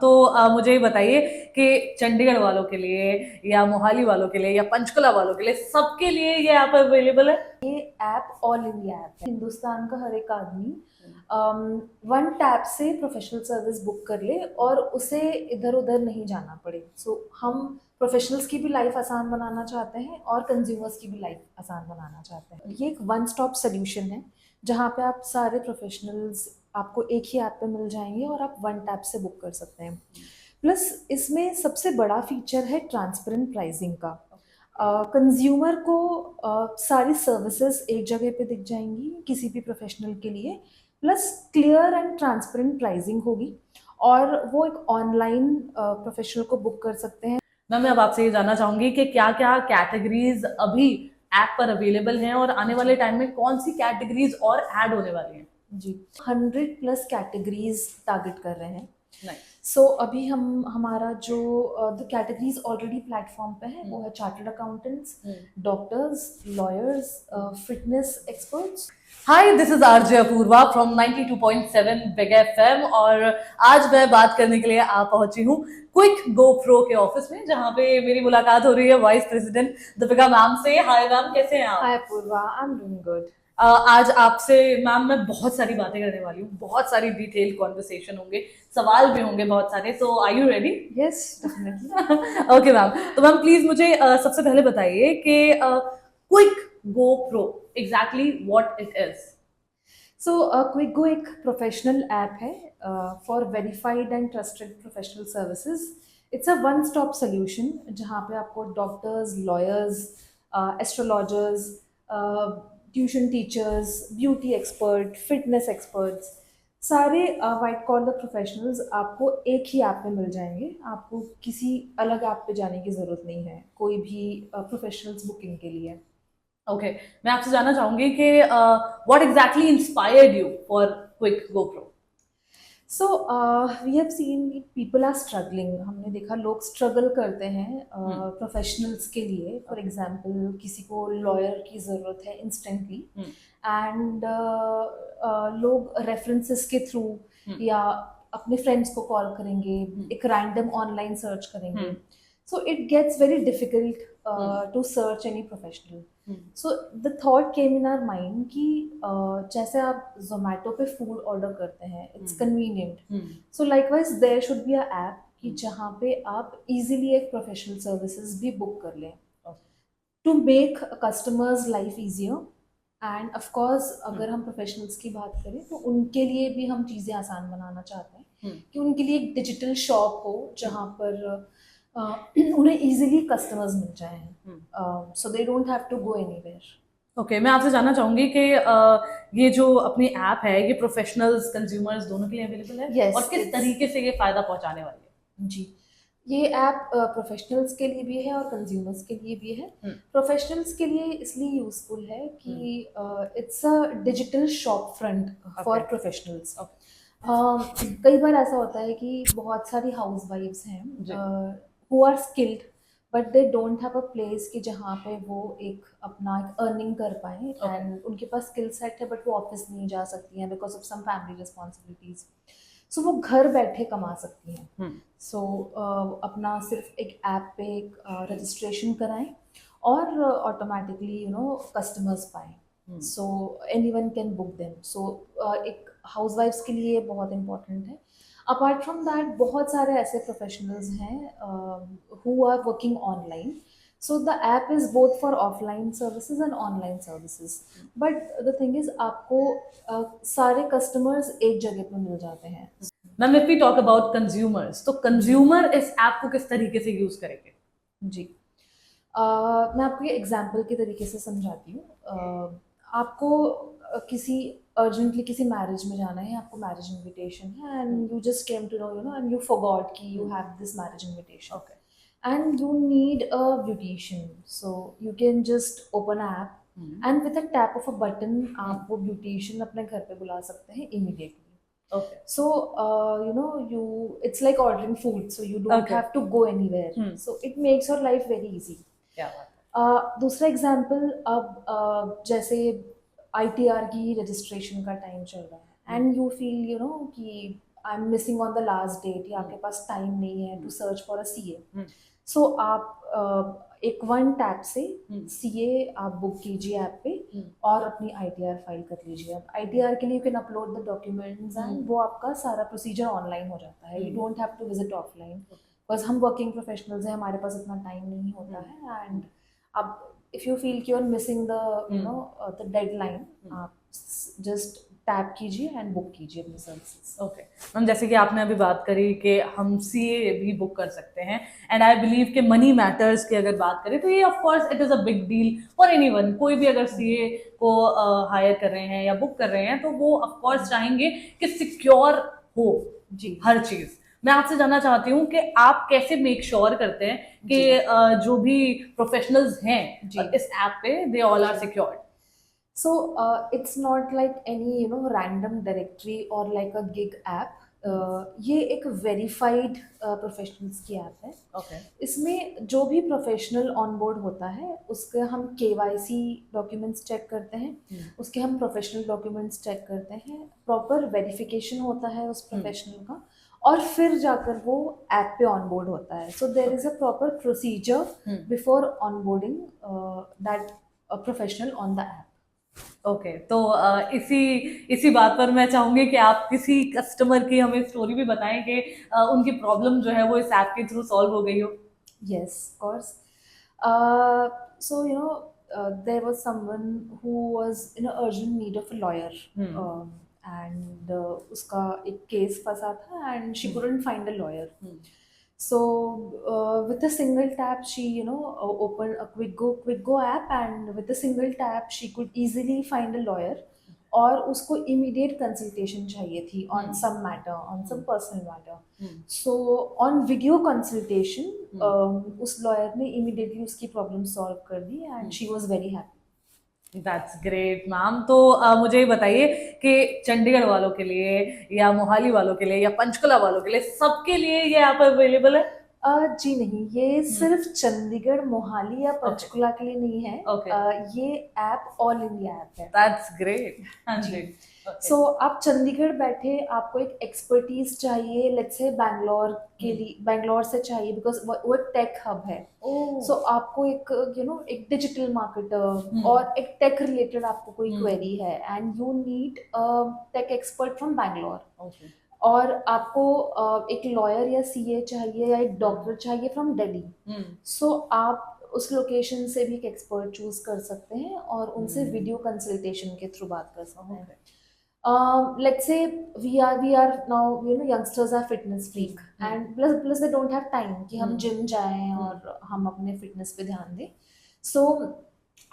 तो मुझे ये बताइए कि चंडीगढ़ वालों के लिए या मोहाली वालों के लिए या पंचकुला वालों के लिए सबके लिए ये ऐप अवेलेबल है। ये ऐप ऑल इंडिया ऐप है। हिंदुस्तान का हर एक आदमी वन टैप से प्रोफेशनल सर्विस बुक कर ले और उसे इधर उधर नहीं जाना पड़े। हम प्रोफेशनल्स की भी लाइफ आसान बनाना चाहते हैं और कंज्यूमर्स की भी लाइफ आसान बनाना चाहते हैं। ये एक वन स्टॉप सोल्यूशन है जहाँ पे आप सारे प्रोफेशनल्स आपको एक ही ऐप पे मिल जाएंगे और आप वन टैप से बुक कर सकते हैं। प्लस इसमें सबसे बड़ा फीचर है ट्रांसपेरेंट प्राइसिंग का। कंज्यूमर को सारी सर्विसेज एक जगह पे दिख जाएंगी किसी भी प्रोफेशनल के लिए। Plus clear and transparent pricing होगी और वो एक ऑनलाइन प्रोफेशनल को बुक कर सकते हैं। मैम, मैं अब आपसे ये जानना चाहूंगी कि क्या क्या कैटेगरीज अभी ऐप पर अवेलेबल हैं और आने वाले टाइम में कौन सी कैटेगरीज और ऐड होने वाली हैं। जी, 100+ कैटेगरीज टारगेट कर रहे हैं। Nice. अभी हमारा जो द कैटेगरीज ऑलरेडी प्लेटफॉर्म पे है वो है chartered accountants, doctors, lawyers, fitness experts. Hi, this is RJ Apoorva from 92.7 big FM और आज मैं बात करने के लिए आ पहुंची हूँ क्विक गोप्रो के ऑफिस में, जहाँ पे मेरी मुलाकात हो रही है वाइस प्रेसिडेंट दीपिका मैम से। हाय मैम, कैसे हैं आप? Hi Apoorva, I am doing good. आज आपसे मैम मैं बहुत सारी बातें करने वाली हूँ, बहुत सारी डिटेल कॉन्वर्सेशन होंगे, सवाल भी होंगे बहुत सारे। So are you ready? Yes, definitely. Okay ma'am, तो मैम प्लीज मुझे सबसे पहले बताइए कि quick go pro exactly what it is. Quick go एक प्रोफेशनल ऐप है for verified and trusted professional services. It's a one stop solution जहाँ पे आपको doctors, lawyers, astrologers, tuition teachers, beauty expert, fitness experts, सारे white collar professionals आपको एक ही app पे मिल जाएंगे। आपको किसी अलग ऐप पे जाने की ज़रूरत नहीं है कोई भी प्रोफेशनल्स बुकिंग के लिए। ओके, मैं आपसे जानना चाहूंगी कि what exactly inspired you for quick GoPro. We have seen people are struggling. हमने देखा लोग स्ट्रगल करते हैं प्रोफेशनल्स के लिए। फॉर एग्जांपल किसी को लॉयर की ज़रूरत है इंस्टेंटली एंड लोग रेफरेंसेस के थ्रू या अपने फ्रेंड्स को कॉल करेंगे, एक रैंडम ऑनलाइन सर्च करेंगे। So it gets very difficult to search any professional. So the thought came in our mind कि जैसे आप जोमेटो पे फूड ऑर्डर करते हैं, it's convenient. So likewise there should be a app कि जहाँ पे आप इजीली एक प्रोफेशनल सर्विसेज भी बुक कर लें to make customers life easier. And of course अगर हम प्रोफेशनल्स की बात करें तो उनके लिए भी हम चीज़ें आसान बनाना चाहते हैं कि उनके लिए एक डिजिटल शॉप हो जहाँ पर उन्हें इजीली कस्टमर्स मिल जाएं, so they don't have to go anywhere. Okay, मैं आपसे जानना चाहूंगी कि ये जो अपनी ऐप है ये प्रोफेशनल्स कंज्यूमर्स दोनों के लिए अवेलेबल है। Yes, और किस तरीके से ये फायदा पहुंचाने वाली है? जी, ये ऐप प्रोफेशनल्स के लिए भी है और कंज्यूमर्स के लिए भी है। प्रोफेशनल्स के लिए इसलिए यूजफुल है कि it's a digital shop front for professionals. कई बार ऐसा होता है कि बहुत सारी हाउस वाइफ्स हैं who are skilled but they don't have a place कि जहाँ पे वो एक अपना एक अर्निंग कर पाए एंड उनके पास स्किल सेट है बट वो ऑफिस नहीं जा सकती हैं because of some family responsibilities. So वो घर बैठे कमा सकती हैं। अपना सिर्फ एक ऐप पे एक रजिस्ट्रेशन कराएं और ऑटोमेटिकली कस्टमर्स पाएं। So anyone can book them. एक हाउसवाइफ्स के लिए बहुत इंपॉर्टेंट है। अपार्ट फ्रॉम दैट बहुत सारे ऐसे प्रोफेशनल्स हैं who are working online. So the app is both for offline services and online services. But the thing is आपको सारे कस्टमर्स एक जगह पर मिल जाते हैं। Ma'am, if we talk about consumers, तो कंज्यूमर इस ऐप को किस तरीके से यूज करेंगे? जी, मैं आपको ये एग्जाम्पल के तरीके से समझाती हूँ। आपको किसी अर्जेंटली किसी मैरिज में जाना है, आपको मैरिज इनविटेशन है and you just came to know and you forgot कि you have this marriage invitation. Okay, and you need a beautician, so you can just open an app and with a tap of a button आप वो beautician अपने घर पे बुला सकते हैं immediately. Okay. So it's like ordering food, so you don't have to go anywhere. So it makes your life very easy. दूसरा example, अब जैसे ITR की रजिस्ट्रेशन का टाइम चल रहा है एंड यू फील कि I am missing on the last date या आपके पास टाइम नहीं है to search for a CA, hmm. So आप एक वन टैप से सीए आप बुक कीजिए ऐप पे और अपनी आईटीआर फाइल कर लीजिए। अब आईटीआर के लिए you can upload the documents and वो आपका सारा प्रोसीजर ऑनलाइन हो जाता है, you don't have to visit offline, because हम वर्किंग प्रोफेशनल्स हैं, हमारे पास इतना टाइम नहीं होता है। एंड अब इफ यू फील कि you are missing the you know the deadline, आप जस्ट टैप कीजिए एंड बुक कीजिए अपनी सर्विसेज। ओके मैम, जैसे कि आपने अभी बात करी कि हम सीए भी बुक कर सकते हैं, एंड आई बिलीव कि मनी मैटर्स की अगर बात करें तो ये of course it is a big deal for anyone. कोई भी अगर सीए को हायर कर रहे हैं या बुक कर रहे हैं तो वो ऑफ कोर्स चाहेंगे कि सिक्योर हो जी हर चीज़। मैं आपसे जानना चाहती हूँ कि आप कैसे मेक श्योर करते हैं कि जो भी प्रोफेशनल्स हैं इस ऐप पे they all are secured? So it's not like any random directory or like a gig app. ये एक वेरीफाइड प्रोफेशनल्स की ऐप है। ओके इसमें जो भी प्रोफेशनल ऑनबोर्ड होता है उसके हम केवाईसी डॉक्यूमेंट्स चेक करते हैं, उसके हम प्रोफेशनल डॉक्यूमेंट्स चेक करते हैं, प्रॉपर वेरिफिकेशन होता है उस प्रोफेशनल का, और फिर जाकर वो ऐप पे ऑनबोर्ड होता है। So there is a proper procedure before onboarding that professional on the app. Okay तो इसी बात पर मैं चाहूंगी कि आप किसी कस्टमर की हमें स्टोरी भी बताएं कि उनकी प्रॉब्लम जो है वो इस ऐप के थ्रू सॉल्व हो गई हो। Yes, of course. So there was someone who was in a urgent need of a lawyer, and उसका एक केस फंसा था and she couldn't find a lawyer. So with a single tap, she opened a Quick Go app, and with a single tap, she could easily find a lawyer. और उसको immediate consultation चाहिए थी on some matter, on some personal matter. So on video consultation, उस lawyer ने immediately उसकी problem solve कर दी and she was very happy. That's great ma'am. तो मुझे ये बताइए कि चंडीगढ़ वालों के लिए या मोहाली वालों के लिए या पंचकुला वालों के लिए सबके लिए ये ऐप अवेलेबल है? जी नहीं, ये सिर्फ चंडीगढ़, मोहाली या पंचकुला के लिए नहीं है। ये ऐप ऑल इंडिया ऐप है। That's great. हाँ जी। सो आप चंडीगढ़ बैठे, आपको एक एक्सपर्टीज चाहिए, लेट्स से बैंगलोर के लिए, बैंगलोर से चाहिए बिकॉज वो एक टेक हब है। सो आपको एक एक डिजिटल मार्केटर और एक टेक रिलेटेड आपको कोई क्वेरी है and you need tech expert from Bangalore, और आपको एक लॉयर या सीए चाहिए या एक डॉक्टर चाहिए फ्रॉम दिल्ली, सो आप उस लोकेशन से भी एक एक्सपर्ट चूज कर सकते हैं और उनसे वीडियो कंसल्टेशन के थ्रू बात कर सकते हैं। Let's say we are now youngsters are fitness freak and plus they don't have time कि हम जिम जाएं और हम अपने फिटनेस पे ध्यान दें। So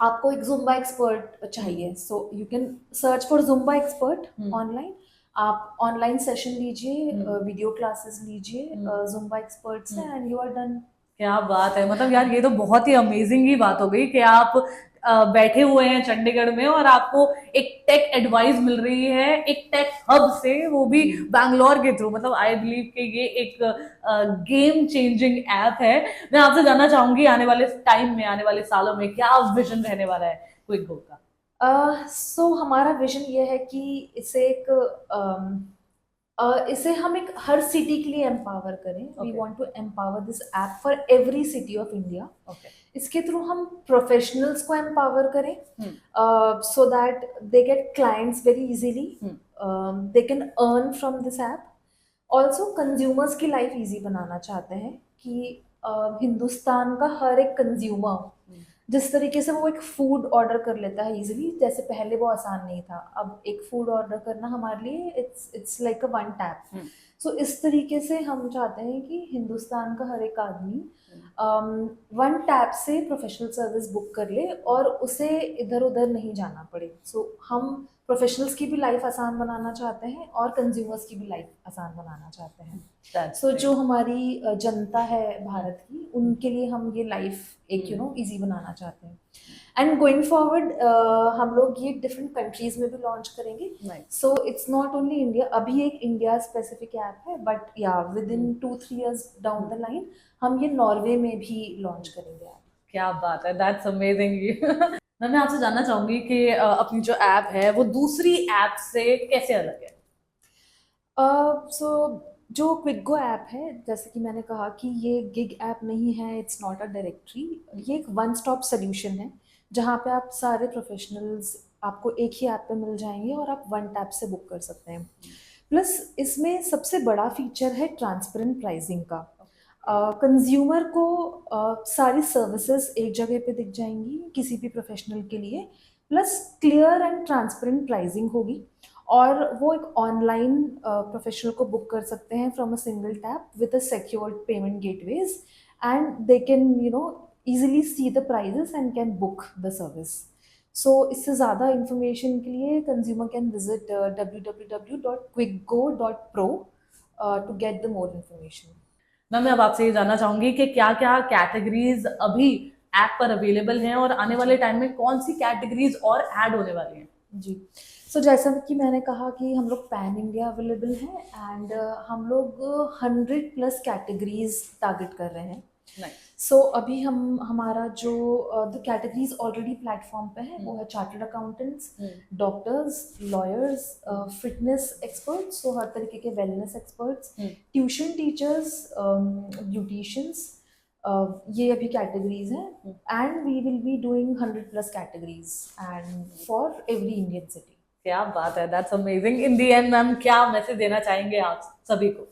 आपको एक जुम्बा एक्सपर्ट चाहिए, so you can search for Zumba expert online. आप ऑनलाइन सेशन लीजिए, वीडियो क्लासेस लीजिए जुम्बा एक्सपर्ट से एंड यू आर डन। क्या बात है, मतलब यार ये तो बहुत ही अमेजिंग ही बात हो गई कि आप बैठे हुए हैं चंडीगढ़ में और आपको एक टेक एडवाइस मिल रही है एक टेक हब से, वो भी बैंगलोर के थ्रू। मतलब आई बिलीव कि ये एक गेम चेंजिंग ऐप है। मैं आपसे जानना चाहूंगी आने वाले टाइम में, आने वाले सालों में क्या विजन रहने वाला है क्विक गो का? सो हमारा विजन ये है कि इसे इसे हम एक हर सिटी के लिए एम्पावर करें। We want to empower this app for every city of India. इसके थ्रू हम प्रोफेशनल्स को एम्पावर करें so that they get clients very easily, they can earn from this app. Also consumers की life easy बनाना चाहते हैं कि हिंदुस्तान का हर एक कंज्यूमर जिस तरीके से वो एक फूड ऑर्डर कर लेता है इजीली, जैसे पहले वो आसान नहीं था, अब एक फूड ऑर्डर करना हमारे लिए it's like a one tap. So इस तरीके से हम चाहते हैं कि हिंदुस्तान का हर एक आदमी वन टैप से प्रोफेशनल सर्विस बुक कर ले और उसे इधर उधर नहीं जाना पड़े। सो हम प्रोफेशनल्स की भी लाइफ आसान बनाना चाहते हैं और कंज्यूमर्स की भी लाइफ आसान बनाना चाहते हैं। सो जो हमारी जनता है भारत की, उनके लिए हम ये लाइफ एक इजी बनाना चाहते हैं। एंड गोइंग फॉरवर्ड हम लोग ये डिफरेंट कंट्रीज में भी लॉन्च करेंगे। So it's not only India, अभी एक इंडिया स्पेसिफिक ऐप है, बट या with in 2-3 years down the line हम ये नॉर्वे में भी लॉन्च करेंगे। क्या बात है, दैट्स अमेजिंग। मैं आपसे जानना चाहूंगी कि अपनी जो ऐप है वो दूसरी ऐप से कैसे अलग है? सो जो क्विक गो ऐप है, जैसे कि मैंने कहा कि ये गिग ऐप नहीं है, इट्स नॉट अ डायरेक्टरी। ये एक वन स्टॉप सोल्यूशन है जहाँ पे आप सारे प्रोफेशनल्स आपको एक ही ऐप पे मिल जाएंगे और आप वन टैप से बुक कर सकते हैं। प्लस इसमें सबसे बड़ा फीचर है ट्रांसपेरेंट प्राइसिंग का। कंज्यूमर को सारी सर्विसेज एक जगह पे दिख जाएंगी किसी भी प्रोफेशनल के लिए। Plus clear and transparent pricing होगी और वो एक ऑनलाइन प्रोफेशनल को बुक कर सकते हैं from a single tap with a secured payment gateways, and they can easily see the prices and can book the service. So इससे ज़्यादा इंफॉर्मेशन के लिए consumer can visit www.quickgo.pro to get the more information. Ma'am मैं अब आपसे ये जानना चाहूंगी कि क्या क्या कैटेगरीज अभी ऐप पर अवेलेबल हैं और आने वाले टाइम में कौन सी कैटेगरीज और ऐड होने वाली हैं। जी, सो जैसा कि मैंने कहा कि हम लोग पैन इंडिया अवेलेबल हैं एंड हम लोग 100+ कैटेगरीज टारगेट कर रहे हैं। सो अभी हम हमारा जो द कैटेगरीज ऑलरेडी प्लेटफॉर्म पे है वो है chartered accountants, doctors, lawyers, fitness experts, so हर तरीके के wellness experts, tuition teachers, beauticians, ये अभी कैटेगरीज हैं। And we will be doing 100+ categories and for every Indian city. क्या बात है, that's amazing. In the end ma'am क्या मैसेज देना चाहेंगे आप सभी को?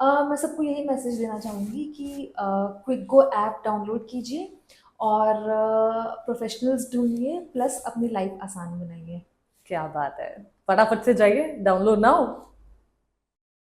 मैं सबको यही मैसेज देना चाहूँगी कि क्विक गो ऐप डाउनलोड कीजिए और प्रोफेशनल्स ढूंढिए, प्लस अपनी लाइफ आसान बनाइए। क्या बात है, फटाफट से जाइए, डाउनलोड नाउ।